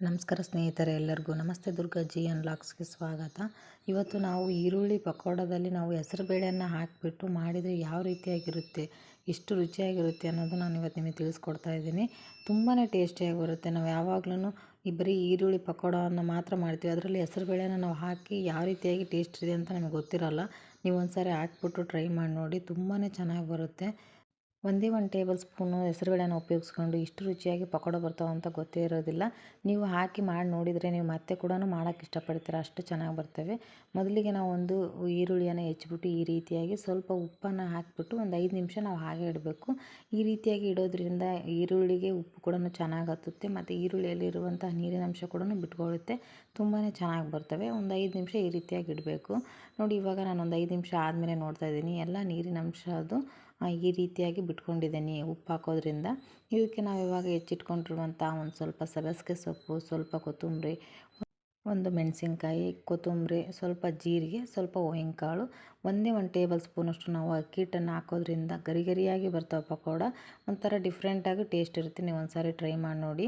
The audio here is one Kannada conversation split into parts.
ನಮಸ್ಕಾರ ಸ್ನೇಹಿತರೆ, ಎಲ್ಲರಿಗೂ ನಮಸ್ತೆ. ದುರ್ಗಾಜಿ ಅನ್ಲಾಕ್ಸ್ಗೆ ಸ್ವಾಗತ. ಇವತ್ತು ನಾವು ಈರುಳ್ಳಿ ಪಕೋಡದಲ್ಲಿ ನಾವು ಹೆಸರುಬೇಳೆಯನ್ನು ಹಾಕಿಬಿಟ್ಟು ಮಾಡಿದರೆ ಯಾವ ರೀತಿಯಾಗಿರುತ್ತೆ, ಎಷ್ಟು ರುಚಿಯಾಗಿರುತ್ತೆ ಅನ್ನೋದು ನಾನು ಇವತ್ತು ನಿಮಗೆ ತಿಳಿಸ್ಕೊಡ್ತಾ ಇದ್ದೀನಿ. ತುಂಬಾ ಟೇಸ್ಟಿಯಾಗಿ ಬರುತ್ತೆ. ನಾವು ಯಾವಾಗಲೂ ಬರೀ ಈರುಳ್ಳಿ ಪಕೋಡವನ್ನು ಮಾತ್ರ ಮಾಡ್ತೀವಿ, ಅದರಲ್ಲಿ ಹೆಸರುಬೇಳೆನ ನಾವು ಹಾಕಿ ಯಾವ ರೀತಿಯಾಗಿ ಟೇಸ್ಟ್ ಇದೆ ಅಂತ ನಮಗೆ ಗೊತ್ತಿರಲ್ಲ. ನೀವು ಒಂದ್ಸಾರಿ ಹಾಕ್ಬಿಟ್ಟು ಟ್ರೈ ಮಾಡಿ ನೋಡಿ, ತುಂಬಾ ಚೆನ್ನಾಗಿ ಬರುತ್ತೆ. ಒಂದೇ 1 ಟೇಬಲ್ ಸ್ಪೂನು ಹೆಸರುಬೇಳೆನ ಉಪಯೋಗಿಸ್ಕೊಂಡು ಇಷ್ಟು ರುಚಿಯಾಗಿ ಪಕೋಡ ಬರ್ತಾವೆ ಅಂತ ಗೊತ್ತೇ ಇರೋದಿಲ್ಲ. ನೀವು ಹಾಕಿ ಮಾಡಿ ನೋಡಿದರೆ ನೀವು ಮತ್ತೆ ಕೂಡ ಮಾಡೋಕ್ಕೆ ಇಷ್ಟಪಡ್ತೀರಾ, ಅಷ್ಟು ಚೆನ್ನಾಗಿ ಬರ್ತವೆ. ಮೊದಲಿಗೆ ನಾವು ಒಂದು ಈರುಳ್ಳಿಯನ್ನು ಹೆಚ್ಚಿಬಿಟ್ಟು ಈ ರೀತಿಯಾಗಿ ಸ್ವಲ್ಪ ಉಪ್ಪನ್ನು ಹಾಕಿಬಿಟ್ಟು ಒಂದು 5 ನಿಮಿಷ ನಾವು ಹಾಗೆ ಇಡಬೇಕು. ಈ ರೀತಿಯಾಗಿ ಇಡೋದ್ರಿಂದ ಈರುಳ್ಳಿಗೆ ಉಪ್ಪು ಕೂಡ ಚೆನ್ನಾಗಿ ಹತ್ತುತ್ತೆ ಮತ್ತು ಈರುಳ್ಳಿಯಲ್ಲಿರುವಂಥ ನೀರಿನಂಶ ಕೂಡ ಬಿಟ್ಕೊಳ್ಳುತ್ತೆ. ತುಂಬಾ ಚೆನ್ನಾಗಿ ಬರ್ತವೆ. ಒಂದು 5 ನಿಮಿಷ ಈ ರೀತಿಯಾಗಿ ಇಡಬೇಕು. ನೋಡಿ, ಇವಾಗ ನಾನು ಒಂದು 5 ನಿಮಿಷ ಆದಮೇಲೆ ನೋಡ್ತಾ ಇದ್ದೀನಿ, ಎಲ್ಲ ನೀರಿನಂಶ ಅದು ಈ ರೀತಿಯಾಗಿ ಬಿಟ್ಕೊಂಡಿದ್ದೀನಿ ಉಪ್ಪು ಹಾಕೋದ್ರಿಂದ. ಇದಕ್ಕೆ ನಾವು ಇವಾಗ ಹೆಚ್ಚಿಟ್ಕೊಂಡಿರುವಂಥ ಒಂದು ಸ್ವಲ್ಪ ಸಬ್ಬಸಿಗೆ ಸೊಪ್ಪು, ಸ್ವಲ್ಪ ಕೊತ್ತಂಬರಿ, ಒಂದು ಮೆಣಸಿನ್ಕಾಯಿ, ಕೊತ್ತಂಬರಿ, ಸ್ವಲ್ಪ ಜೀರಿಗೆ, ಸ್ವಲ್ಪ ಕಾಳು, ಒಂದೇ 1 ಟೇಬಲ್ ಸ್ಪೂನಷ್ಟು ನಾವು ಅಕ್ಕಿ ಹಿಟ್ಟನ್ನು ಹಾಕೋದ್ರಿಂದ ಗರಿ ಗರಿಯಾಗಿ ಬರ್ತಾವೆ ಪಕೋಡ. ಒಂಥರ ಡಿಫ್ರೆಂಟಾಗಿ ಟೇಸ್ಟ್ ಇರುತ್ತೆ. ನೀವು ಒಂದು ಸಾರಿ ಟ್ರೈ ಮಾಡಿ ನೋಡಿ,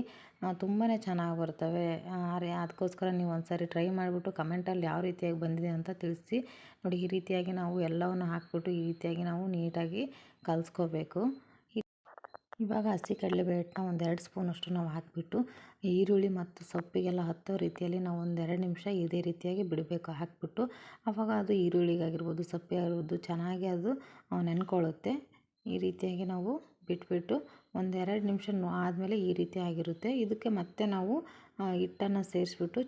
ತುಂಬಾ ಚೆನ್ನಾಗಿ ಬರ್ತವೆ. ಅದಕ್ಕೋಸ್ಕರ ನೀವು ಒಂದು ಸಾರಿ ಟ್ರೈ ಮಾಡಿಬಿಟ್ಟು ಕಮೆಂಟಲ್ಲಿ ಯಾವ ರೀತಿಯಾಗಿ ಬಂದಿದೆ ಅಂತ ತಿಳಿಸಿ. ನೋಡಿ, ಈ ರೀತಿಯಾಗಿ ನಾವು ಎಲ್ಲವನ್ನು ಹಾಕಿಬಿಟ್ಟು ಈ ರೀತಿಯಾಗಿ ನಾವು ನೀಟಾಗಿ ಕಲಿಸ್ಕೋಬೇಕು. ಇವಾಗ ಹಸಿ ಕಡಲೆಬೇಳೆ ಹಿಟ್ಟನ್ನ ಒಂದು 2 ಸ್ಪೂನಷ್ಟು ನಾವು ಹಾಕಿಬಿಟ್ಟು ಈರುಳ್ಳಿ ಮತ್ತು ಸೊಪ್ಪಿಗೆಲ್ಲ ಹತ್ತೋ ರೀತಿಯಲ್ಲಿ ನಾವು ಒಂದು 2 ನಿಮಿಷ ಇದೇ ರೀತಿಯಾಗಿ ಬಿಡಬೇಕು ಹಾಕಿಬಿಟ್ಟು. ಆವಾಗ ಅದು ಈರುಳ್ಳಿಗಾಗಿರ್ಬೋದು, ಸೊಪ್ಪಿಗಾಗಿರ್ಬೋದು ಚೆನ್ನಾಗಿ ಅದು ನೆನ್ಕೊಳ್ಳುತ್ತೆ. ಈ ರೀತಿಯಾಗಿ ನಾವು ಬಿಟ್ಬಿಟ್ಟು ಒಂದು 2 ನಿಮಿಷ ಆದಮೇಲೆ ಈ ರೀತಿ ಆಗಿರುತ್ತೆ. ಇದಕ್ಕೆ ಮತ್ತೆ ನಾವು ಹಿಟ್ಟನ್ನು ಸೇರಿಸ್ಬಿಟ್ಟು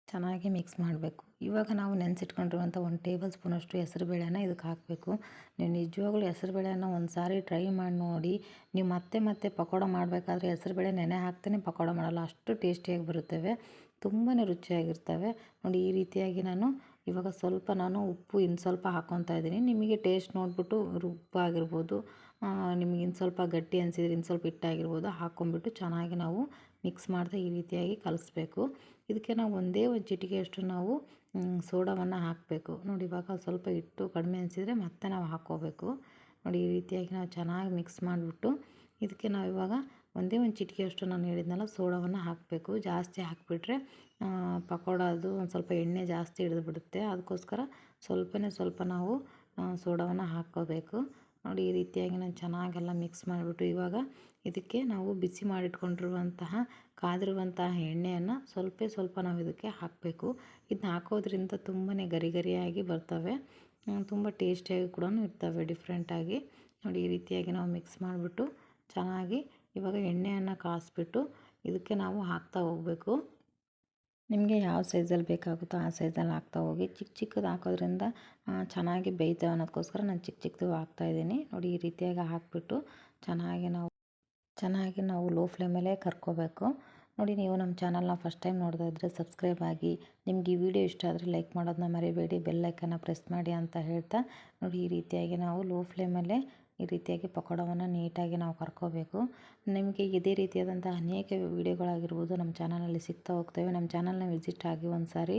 ಚೆನ್ನಾಗಿ ಮಿಕ್ಸ್ ಮಾಡಬೇಕು. ಇವಾಗ ನಾವು ನೆನೆಸಿಟ್ಕೊಂಡಿರುವಂಥ 1 ಟೇಬಲ್ ಸ್ಪೂನಷ್ಟು ಹೆಸರುಬೇಳೆನ ಇದಕ್ಕೆ ಹಾಕಬೇಕು. ನೀವು ನಿಜವಾಗ್ಲೂ ಹೆಸರುಬೇಳೆನ ಒಂದು ಸಾರಿ ಟ್ರೈ ಮಾಡಿ ನೋಡಿ. ನೀವು ಮತ್ತೆ ಮತ್ತೆ ಪಕೋಡ ಮಾಡಬೇಕಾದ್ರೆ ಹೆಸರುಬೇಳೆ ನೆನೆ ಹಾಕ್ತೇ ಪಕೋಡ ಮಾಡಲ್ಲ, ಅಷ್ಟು ಟೇಸ್ಟಿಯಾಗಿ ಬರುತ್ತವೆ, ತುಂಬಾ ರುಚಿಯಾಗಿರ್ತವೆ. ನೋಡಿ, ಈ ರೀತಿಯಾಗಿ ಇವಾಗ ಸ್ವಲ್ಪ ಉಪ್ಪು ಇನ್ನು ಸ್ವಲ್ಪ ಹಾಕ್ಕೊತಾ ಇದ್ದೀನಿ. ನಿಮಗೆ ಟೇಸ್ಟ್ ನೋಡಿಬಿಟ್ಟು ಉಪ್ಪು ಆಗಿರ್ಬೋದು, ನಿಮಗೆ ಇನ್ನು ಸ್ವಲ್ಪ ಗಟ್ಟಿ ಅನಿಸಿದ್ರೆ ಇನ್ನು ಸ್ವಲ್ಪ ಹಿಟ್ಟಾಗಿರ್ಬೋದು ಹಾಕ್ಕೊಂಬಿಟ್ಟು ಚೆನ್ನಾಗಿ ನಾವು ಮಿಕ್ಸ್ ಮಾಡ್ತಾ ಈ ರೀತಿಯಾಗಿ ಕಲಿಸ್ಬೇಕು. ಇದಕ್ಕೆ ನಾವು ಒಂದೇ ಒಂದು ಚಿಟಿಕೆಯಷ್ಟು ನಾವು ಸೋಡಾವನ್ನು ಹಾಕಬೇಕು. ನೋಡಿ, ಇವಾಗ ಸ್ವಲ್ಪ ಹಿಟ್ಟು ಕಡಿಮೆ ಅನಿಸಿದರೆ ಮತ್ತೆ ನಾವು ಹಾಕ್ಕೋಬೇಕು. ನೋಡಿ, ಈ ರೀತಿಯಾಗಿ ನಾವು ಚೆನ್ನಾಗಿ ಮಿಕ್ಸ್ ಮಾಡಿಬಿಟ್ಟು ಇದಕ್ಕೆ ನಾವು ಇವಾಗ ಒಂದೇ ಒಂದು ಚಿಟಿಕೆಯಷ್ಟು ನಾನು ಹೇಳಿದ್ನಲ್ಲ ಸೋಡಾವನ್ನು ಹಾಕಬೇಕು. ಜಾಸ್ತಿ ಹಾಕಿಬಿಟ್ರೆ ಪಕೋಡ ಅದು ಒಂದು ಸ್ವಲ್ಪ ಎಣ್ಣೆ ಜಾಸ್ತಿ ಹಿಡಿದುಬಿಡುತ್ತೆ. ಅದಕ್ಕೋಸ್ಕರ ಸ್ವಲ್ಪ ನಾವು ಸೋಡಾವನ್ನು ಹಾಕ್ಕೋಬೇಕು. ನೋಡಿ, ಈ ರೀತಿಯಾಗಿ ನಾನು ಚೆನ್ನಾಗೆಲ್ಲ ಮಿಕ್ಸ್ ಮಾಡಿಬಿಟ್ಟು ಇವಾಗ ಇದಕ್ಕೆ ನಾವು ಬಿಸಿ ಮಾಡಿಟ್ಕೊಂಡಿರುವಂತಹ ಕಾದಿರುವಂತಹ ಎಣ್ಣೆಯನ್ನು ಸ್ವಲ್ಪ ನಾವು ಇದಕ್ಕೆ ಹಾಕಬೇಕು. ಇದನ್ನ ಹಾಕೋದ್ರಿಂದ ತುಂಬಾ ಗರಿ ಗರಿಯಾಗಿ ಬರ್ತವೆ, ತುಂಬ ಟೇಸ್ಟಿಯಾಗಿ ಕೂಡ ಇರ್ತವೆ ಡಿಫ್ರೆಂಟಾಗಿ. ನೋಡಿ, ಈ ರೀತಿಯಾಗಿ ನಾವು ಮಿಕ್ಸ್ ಮಾಡಿಬಿಟ್ಟು ಚೆನ್ನಾಗಿ ಇವಾಗ ಎಣ್ಣೆಯನ್ನು ಕಾಯಿಸ್ಬಿಟ್ಟು ಇದಕ್ಕೆ ನಾವು ಹಾಕ್ತಾ ಹೋಗಬೇಕು. ನಿಮಗೆ ಯಾವ ಸೈಜಲ್ಲಿ ಬೇಕಾಗುತ್ತೋ ಆ ಸೈಜಲ್ಲಿ ಹಾಕ್ತಾ ಹೋಗಿ. ಚಿಕ್ಕದು ಹಾಕೋದ್ರಿಂದ ಚೆನ್ನಾಗಿ ಬೇಯ್ತವೆ ಅನ್ನೋದಕ್ಕೋಸ್ಕರ ನಾನು ಚಿಕ್ಕದು ಹಾಕ್ತಾಯಿದ್ದೀನಿ. ನೋಡಿ, ಈ ರೀತಿಯಾಗಿ ಹಾಕಿಬಿಟ್ಟು ಚೆನ್ನಾಗಿ ನಾವು ಲೋ ಫ್ಲೇಮಲ್ಲೇ ಕರ್ಕೋಬೇಕು. ನೋಡಿ, ನೀವು ನಮ್ಮ ಚಾನಲ್ನ ಫಸ್ಟ್ ಟೈಮ್ ನೋಡ್ತಾ ಇದ್ದರೆ ಸಬ್ಸ್ಕ್ರೈಬ್ ಆಗಿ. ನಿಮ್ಗೆ ಈ ವಿಡಿಯೋ ಇಷ್ಟ ಆದರೆ ಲೈಕ್ ಮಾಡೋದನ್ನ ಮರಿಬೇಡಿ, ಬೆಲ್ ಐಕನ್ನ ಪ್ರೆಸ್ ಮಾಡಿ ಅಂತ ಹೇಳ್ತಾ. ನೋಡಿ, ಈ ರೀತಿಯಾಗಿ ನಾವು ಲೋ ಫ್ಲೇಮಲ್ಲೇ ಈ ರೀತಿಯಾಗಿ ಪಕೋಡವನ್ನು ನೀಟಾಗಿ ನಾವು ಕರ್ಕೋಬೇಕು. ನಿಮಗೆ ಇದೇ ರೀತಿಯಾದಂಥ ಅನೇಕ ವಿಡಿಯೋಗಳಾಗಿರ್ಬೋದು ನಮ್ಮ ಚಾನಲಲ್ಲಿ ಸಿಗ್ತಾ ಹೋಗ್ತವೆ. ನಮ್ಮ ಚಾನಲ್ನ ವಿಸಿಟ್ ಆಗಿ ಒಂದು ಸಾರಿ.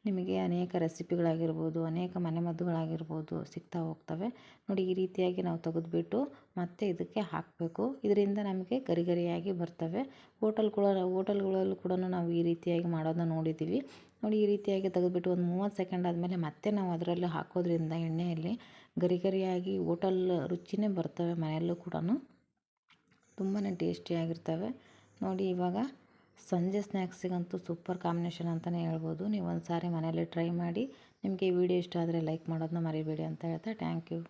ನಿಮಗೆ ಅನೇಕ ರೆಸಿಪಿಗಳಾಗಿರ್ಬೋದು, ಅನೇಕ ಮನೆಮದ್ದುಗಳಾಗಿರ್ಬೋದು ಸಿಗ್ತಾ ಹೋಗ್ತವೆ. ನೋಡಿ, ಈ ರೀತಿಯಾಗಿ ನಾವು ತೆಗೆದುಬಿಟ್ಟು ಮತ್ತೆ ಇದಕ್ಕೆ ಹಾಕಬೇಕು. ಇದರಿಂದ ನಮಗೆ ಗರಿ ಗರಿಯಾಗಿ ಬರ್ತವೆ. ಹೋಟೆಲ್ಗಳಲ್ಲೂ ಕೂಡ ನಾವು ಈ ರೀತಿಯಾಗಿ ಮಾಡೋದನ್ನ ನೋಡಿದ್ದೀವಿ. ನೋಡಿ, ಈ ರೀತಿಯಾಗಿ ತೆಗೆದುಬಿಟ್ಟು ಒಂದು 30 ಸೆಕೆಂಡ್ ಆದಮೇಲೆ ಮತ್ತೆ ನಾವು ಅದರಲ್ಲಿ ಹಾಕೋದ್ರಿಂದ ಎಣ್ಣೆಯಲ್ಲಿ ಗರಿ ಗರಿಯಾಗಿ ಹೋಟೆಲ್ ರುಚಿನೇ ಬರ್ತವೆ. ಮನೆಯಲ್ಲೂ ಕೂಡ ತುಂಬಾ ಟೇಸ್ಟಿಯಾಗಿರ್ತವೆ. ನೋಡಿ, ಇವಾಗ ಸಂಜೆ ಸ್ನ್ಯಾಕ್ಸಿಗಂತೂ ಸೂಪರ್ ಕಾಂಬಿನೇಷನ್ ಅಂತಲೇ ಹೇಳ್ಬೋದು. ನೀವು ಒಂದು ಸಾರಿ ಮನೆಯಲ್ಲಿ ಟ್ರೈ ಮಾಡಿ. ನಿಮಗೆ ಈ ವಿಡಿಯೋ ಇಷ್ಟ ಆದರೆ ಲೈಕ್ ಮಾಡೋದನ್ನ ಮರಿಬೇಡಿ ಅಂತ ಹೇಳ್ತಾ ಥ್ಯಾಂಕ್ ಯು.